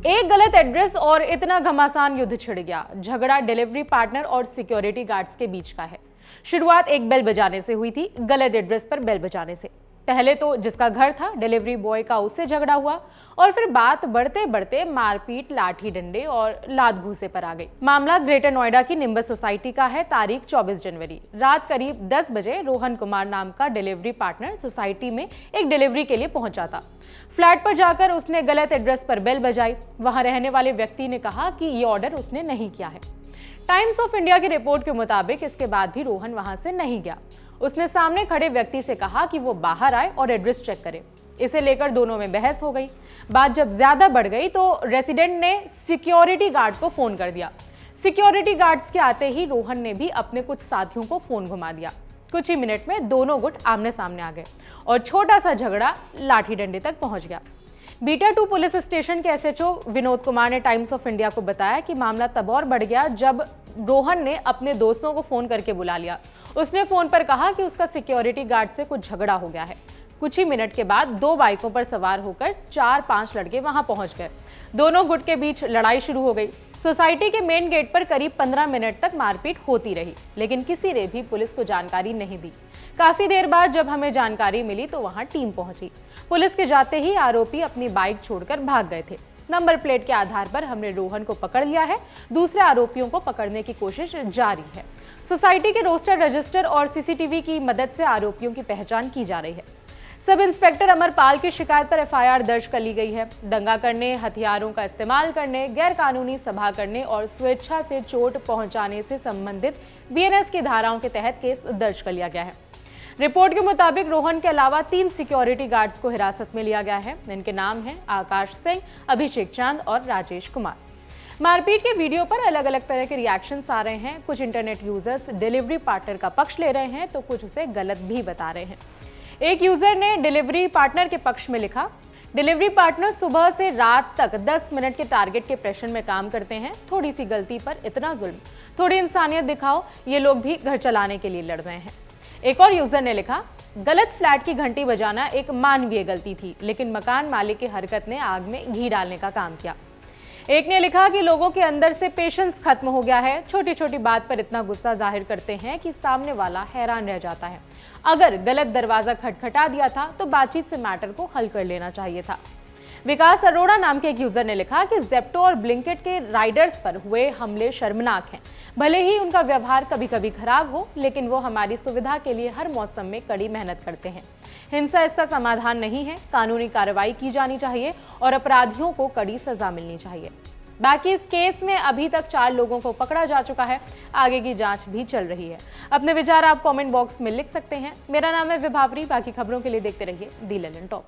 एक गलत एड्रेस और इतना घमासान युद्ध छिड़ गया। झगड़ा डिलीवरी पार्टनर और सिक्योरिटी गार्ड्स के बीच का है। शुरुआत एक बेल बजाने से हुई थी, गलत एड्रेस पर बेल बजाने से। पहले तो जिसका घर था डिलीवरी बॉय का, उससे झगड़ा हुआ और फिर बात बढ़ते बढ़ते मारपीट, लाठी डंडे और लात घूंसे पर आ गई। मामला ग्रेटर नोएडा की निम्बस सोसाइटी का है। तारीख 24 जनवरी रात करीब 10 बजे रोहन कुमार नाम का डिलीवरी पार्टनर सोसाइटी में एक डिलीवरी के लिए पहुंचा था। फ्लैट पर जाकर उसने गलत एड्रेस पर बेल बजाई। वहां रहने वाले व्यक्ति ने कहा कि ये ऑर्डर उसने नहीं किया है। टाइम्स ऑफ इंडिया की रिपोर्ट के मुताबिक इसके बाद भी रोहन वहां से नहीं गया। उसने सामने खड़े व्यक्ति से कहा कि वो बाहर आए और एड्रेस चेक करे। इसे लेकर दोनों में बहस हो गई। बात जब ज्यादा बढ़ गई तो रेजिडेंट ने सिक्योरिटी गार्ड को फोन कर दिया। सिक्योरिटी गार्ड्स के आते ही रोहन ने भी अपने कुछ साथियों को फोन घुमा दिया। कुछ ही मिनट में दोनों गुट आमने सामने आ गए और छोटा सा झगड़ा लाठी डंडे तक पहुंच गया। बीटा 2 पुलिस स्टेशन के एसएचओ विनोद कुमार ने टाइम्स ऑफ इंडिया को बताया कि मामला तब और बढ़ गया जब रोहन ने अपने दोस्तों को फोन करके बुला लिया। उसने फोन पर कहा कि उसका सिक्योरिटी गार्ड से कुछ झगड़ा हो गया है। कुछ ही मिनट के बाद 2 बाइकों पर सवार होकर 4-5 लड़के वहां पहुंच गए। दोनों गुट के बीच लड़ाई शुरू हो गई। सोसाइटी के मेन गेट पर करीब 15 मिनट तक मारपीट होती रही, लेकिन किसी ने भी पुलिस को जानकारी नहीं दी। काफी देर बाद जब हमें जानकारी मिली तो वहां टीम पहुंची। पुलिस के जाते ही आरोपी अपनी बाइक छोड़कर भाग गए थे। नंबर प्लेट के आधार पर हमने रोहन को पकड़ लिया है। दूसरे आरोपियों को पकड़ने की कोशिश जारी है। सोसाइटी के रोस्टर रजिस्टर और सीसीटीवी की मदद से आरोपियों की पहचान की जा रही है। सब इंस्पेक्टर अमरपाल की शिकायत पर एफआईआर दर्ज कर ली गई है। दंगा करने, हथियारों का इस्तेमाल करने, गैर कानूनी सभा करने और स्वेच्छा से चोट पहुंचाने से संबंधित बीएनएस की धाराओं के तहत केस दर्ज कर लिया गया है। रिपोर्ट के मुताबिक रोहन के अलावा 3 सिक्योरिटी गार्ड्स को हिरासत में लिया गया है। इनके नाम हैं आकाश सिंह, अभिषेक चांद और राजेश कुमार। मारपीट के वीडियो पर अलग अलग तरह के रिएक्शंस आ रहे हैं। कुछ इंटरनेट यूजर्स डिलीवरी पार्टनर का पक्ष ले रहे हैं तो कुछ उसे गलत भी बता रहे हैं। एक यूजर ने डिलीवरी पार्टनर के पक्ष में लिखा, डिलीवरी पार्टनर सुबह से रात तक 10 मिनट के टारगेट के प्रेशर में काम करते हैं। थोड़ी सी गलती पर इतना जुल्म, थोड़ी इंसानियत दिखाओ। ये लोग भी घर चलाने के लिए लड़ रहे हैं। एक और यूजर ने लिखा, गलत फ्लैट की घंटी बजाना एक मानवीय गलती थी, लेकिन मकान मालिक की हरकत ने आग में घी डालने का काम किया। एक ने लिखा कि लोगों के अंदर से पेशेंस खत्म हो गया है। छोटी छोटी बात पर इतना गुस्सा जाहिर करते हैं कि सामने वाला हैरान रह जाता है। अगर गलत दरवाजा खटखटा दिया था तो बातचीत से मैटर को हल कर लेना चाहिए था। विकास अरोड़ा नाम के एक यूजर ने लिखा कि जेप्टो और ब्लिंकिट के राइडर्स पर हुए हमले शर्मनाक हैं। भले ही उनका व्यवहार कभी कभी खराब हो, लेकिन वो हमारी सुविधा के लिए हर मौसम में कड़ी मेहनत करते हैं। हिंसा इसका समाधान नहीं है। कानूनी कार्रवाई की जानी चाहिए और अपराधियों को कड़ी सजा मिलनी चाहिए। बाकी इस केस में अभी तक 4 लोगों को पकड़ा जा चुका है। आगे की जांच भी चल रही है। अपने विचार आप कमेंट बॉक्स में लिख सकते हैं। मेरा नाम है विभावरी। बाकी खबरों के लिए देखते रहिए दी ललन टॉप।